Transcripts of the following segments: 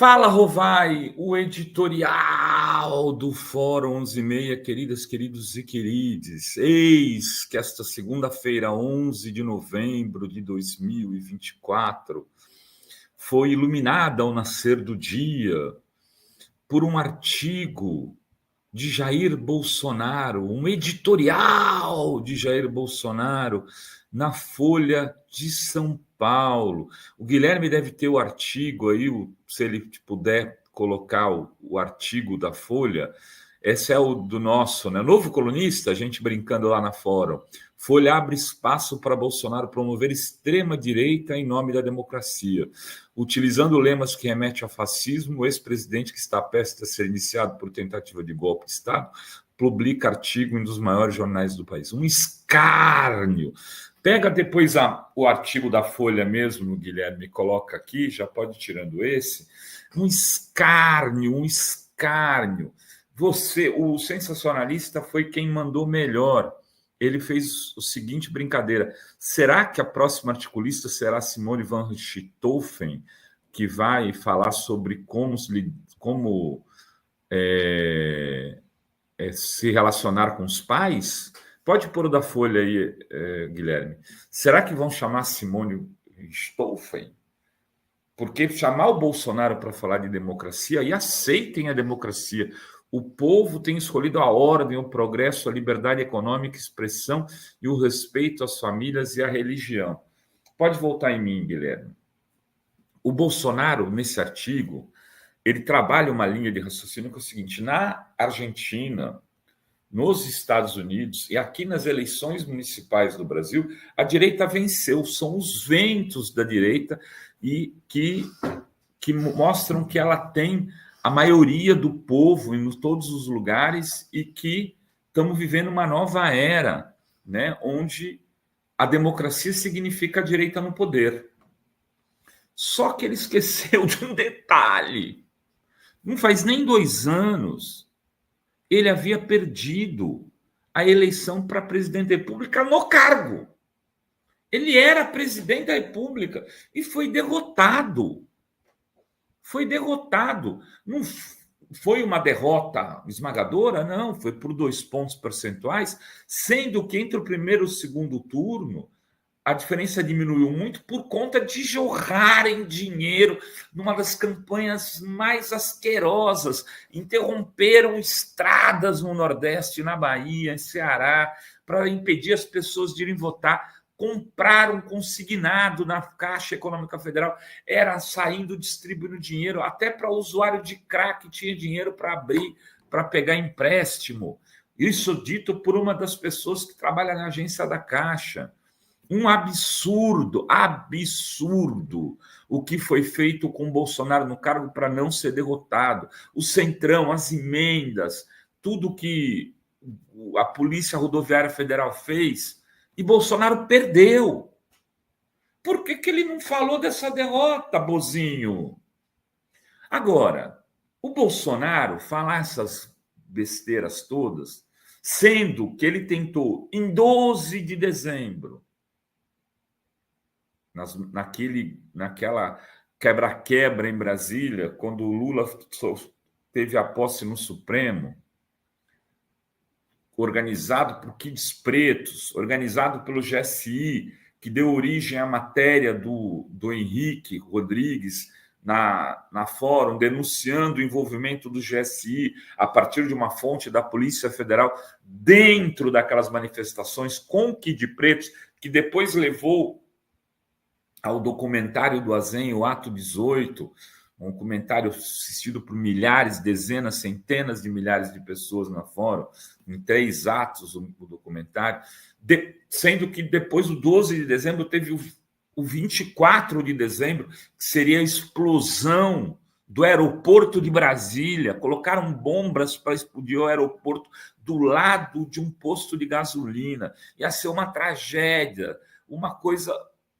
Fala, Rovai, o editorial do Fórum 11:30, queridas, queridos e querides. Eis que esta segunda-feira, 11 de novembro de 2024, foi iluminada ao nascer do dia por um artigo de Jair Bolsonaro, um editorial de Jair Bolsonaro na Folha de São Paulo. O Guilherme deve ter o artigo aí, se ele puder colocar o artigo da Folha. Esse é o do nosso, né? Novo colunista, a gente brincando lá na Fórum. Folha abre espaço para Bolsonaro promover extrema-direita em nome da democracia. Utilizando lemas que remetem ao fascismo, o ex-presidente, que está prestes a ser iniciado por tentativa de golpe de Estado, publica artigo em um dos maiores jornais do país. Um escárnio. Pega depois o artigo da Folha mesmo, Guilherme, coloca aqui, já pode ir tirando esse. Um escárnio, um escárnio. Você, o sensacionalista, foi quem mandou melhor. Ele fez o seguinte brincadeira: será que a próxima articulista será Simone van Richthofen, que vai falar sobre como se relacionar com os pais? Pode pôr o da Folha aí, Guilherme. Será que vão chamar Simone Richthofen? Porque chamar o Bolsonaro para falar de democracia, e aceitem a democracia. O povo tem escolhido a ordem, o progresso, a liberdade econômica, expressão e o respeito às famílias e à religião. Pode voltar em mim, Guilherme. O Bolsonaro, nesse artigo, ele trabalha uma linha de raciocínio que é o seguinte: na Argentina, nos Estados Unidos e aqui nas eleições municipais do Brasil, a direita venceu. São os ventos da direita e que mostram que ela tem a maioria do povo em todos os lugares e que estamos vivendo uma nova era, né, onde a democracia significa a direita no poder. Só que ele esqueceu de um detalhe. Não faz nem 2 anos, ele havia perdido a eleição para presidente da República no cargo. Ele era presidente da República e foi derrotado. Foi derrotado. Não foi uma derrota esmagadora, não. Foi por 2 pontos percentuais, sendo que entre o primeiro e o segundo turno, a diferença diminuiu muito por conta de jorrarem dinheiro numa das campanhas mais asquerosas. Interromperam estradas no Nordeste, na Bahia, em Ceará, para impedir as pessoas de irem votar. Compraram consignado na Caixa Econômica Federal, era saindo distribuindo dinheiro, até para o usuário de crack tinha dinheiro para abrir, para pegar empréstimo. Isso dito por uma das pessoas que trabalha na agência da Caixa. Um absurdo, absurdo o que foi feito com o Bolsonaro no cargo para não ser derrotado. O Centrão, as emendas, tudo que a Polícia Rodoviária Federal fez, e Bolsonaro perdeu. Por que ele não falou dessa derrota, Bozinho? Agora, o Bolsonaro falar essas besteiras todas, sendo que ele tentou, em 12 de dezembro, naquela quebra-quebra em Brasília, quando o Lula teve a posse no Supremo, organizado por Kids Pretos, organizado pelo GSI, que deu origem à matéria do Henrique Rodrigues na Fórum, denunciando o envolvimento do GSI a partir de uma fonte da Polícia Federal dentro daquelas manifestações com Kids Pretos, que depois levou ao documentário do Azen, o Ato 18, um documentário assistido por milhares, dezenas, centenas de milhares de pessoas na Fórum, em 3 atos o documentário, sendo que depois do 12 de dezembro teve o 24 de dezembro, que seria a explosão do aeroporto de Brasília. Colocaram bombas para explodir o aeroporto do lado de um posto de gasolina. Ia ser uma tragédia, uma coisa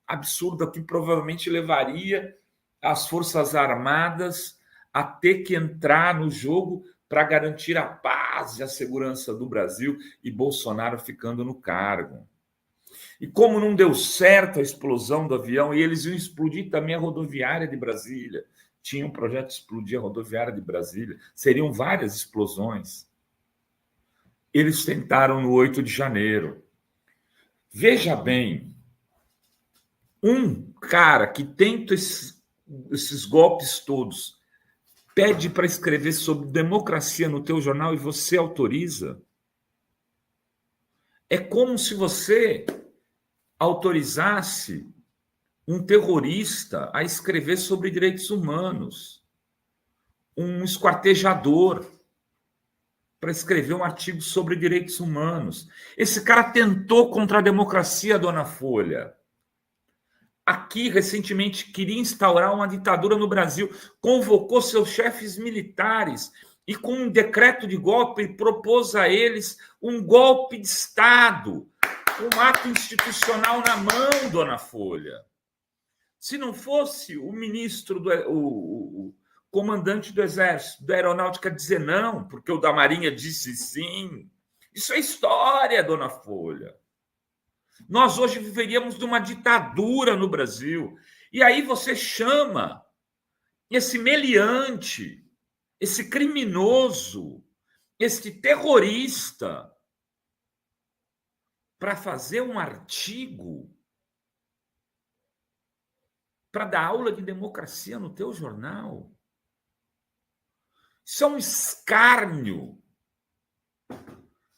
absurda que provavelmente levaria as Forças Armadas a ter que entrar no jogo para garantir a paz e a segurança do Brasil, e Bolsonaro ficando no cargo. E como não deu certo a explosão do avião, e eles iam explodir também a rodoviária de Brasília, tinha um projeto de explodir a rodoviária de Brasília. Seriam várias explosões. Eles tentaram no 8 de janeiro. Veja bem, um cara que tenta esses golpes todos pede para escrever sobre democracia no teu jornal e você autoriza. É como se você autorizasse um terrorista a escrever sobre direitos humanos, um esquartejador para escrever um artigo sobre direitos humanos. Esse cara tentou contra a democracia, dona Folha. Aqui, recentemente, queria instaurar uma ditadura no Brasil, convocou seus chefes militares e, com um decreto de golpe, propôs a eles um golpe de Estado, um ato institucional na mão, dona Folha. Se não fosse o ministro, o comandante do Exército, da Aeronáutica dizer não, porque o da Marinha disse sim, isso é história, dona Folha. Nós hoje viveríamos de uma ditadura no Brasil. E aí você chama esse meliante, esse criminoso, esse terrorista para fazer um artigo, para dar aula de democracia no teu jornal. Isso é um escárnio.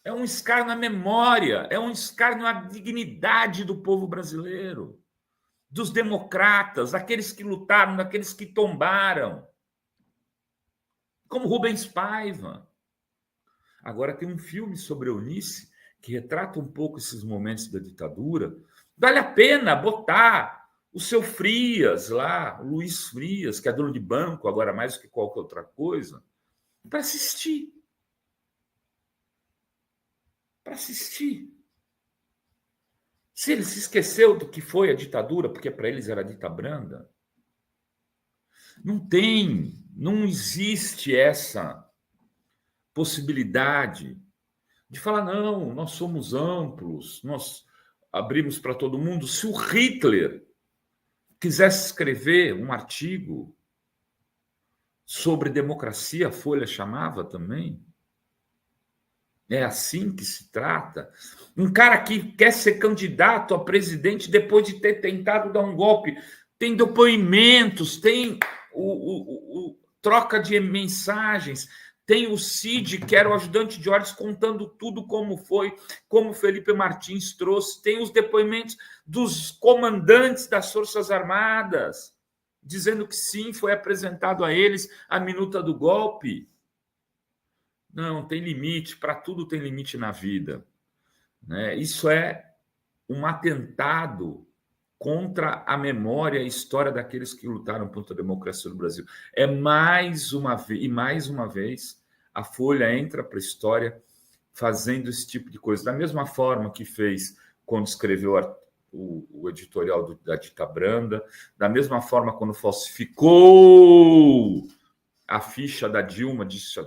É um escárnio na memória, é um escárnio à dignidade do povo brasileiro, dos democratas, daqueles que lutaram, daqueles que tombaram, como Rubens Paiva. Agora tem um filme sobre Eunice que retrata um pouco esses momentos da ditadura. Vale a pena botar o seu Frias lá, o Luiz Frias, que é dono de banco, agora mais do que qualquer outra coisa, para assistir. Para assistir. Se ele se esqueceu do que foi a ditadura, porque para eles era dita branda, não existe essa possibilidade de falar, não, nós somos amplos, nós abrimos para todo mundo. Se o Hitler quisesse escrever um artigo sobre democracia, a Folha chamava também, é assim que se trata. Um cara que quer ser candidato a presidente depois de ter tentado dar um golpe. Tem depoimentos, tem troca de mensagens, tem o Cid, que era o ajudante de ordens, contando tudo como foi, como Felipe Martins trouxe. Tem os depoimentos dos comandantes das Forças Armadas, dizendo que sim, foi apresentado a eles a minuta do golpe. Não, tem limite, para tudo tem limite na vida. Né? Isso é um atentado contra a memória e a história daqueles que lutaram contra a democracia no Brasil. É mais uma vez, a Folha entra para a história fazendo esse tipo de coisa. Da mesma forma que fez quando escreveu o editorial da Dita Branda, da mesma forma quando falsificou a ficha da Dilma,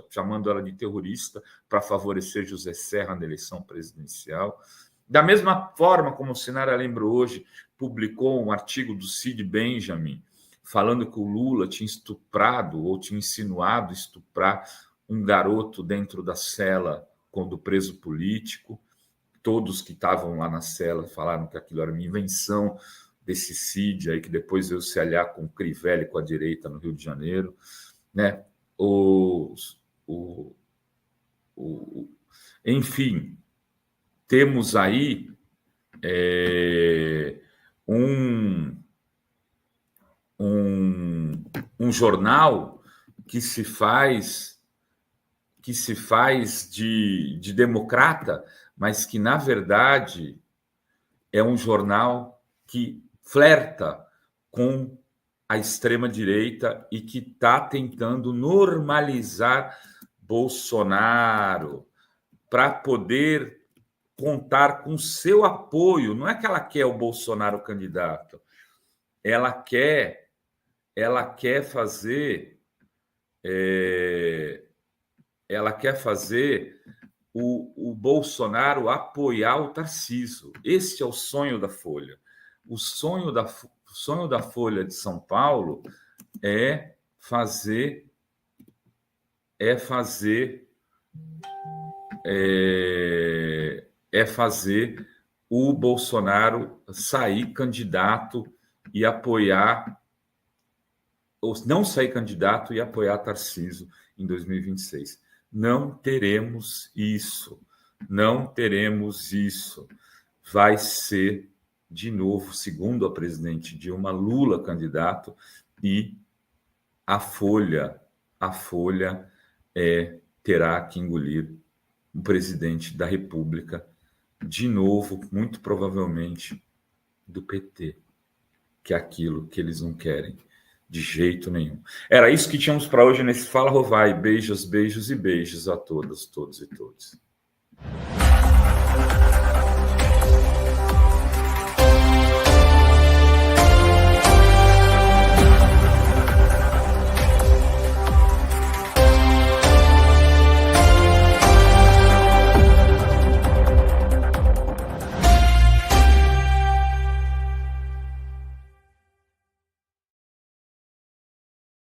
chamando ela de terrorista para favorecer José Serra na eleição presidencial. Da mesma forma como o Sinara lembra hoje, publicou um artigo do Cid Benjamin falando que o Lula tinha estuprado ou tinha insinuado estuprar um garoto dentro da cela quando preso político. Todos que estavam lá na cela falaram que aquilo era uma invenção desse Cid aí, que depois veio se aliar com o Crivella e com a direita no Rio de Janeiro. Né? Enfim, temos aí um jornal que se faz de democrata, mas que, na verdade, é um jornal que flerta com a extrema-direita e que está tentando normalizar Bolsonaro para poder contar com seu apoio. Não é que ela quer o Bolsonaro candidato, ela quer fazer o Bolsonaro apoiar o Tarcísio. Esse é o sonho da Folha. O sonho da Folha de São Paulo é fazer o Bolsonaro sair candidato e apoiar, ou não sair candidato e apoiar Tarcísio em 2026. Não teremos isso. Não teremos isso. Vai ser, de novo, segundo a presidente Dilma, Lula candidato, e a Folha terá que engolir o presidente da República, de novo, muito provavelmente, do PT, que é aquilo que eles não querem de jeito nenhum. Era isso que tínhamos para hoje nesse Fala Rovai. Beijos, beijos e beijos a todas, todos e todos.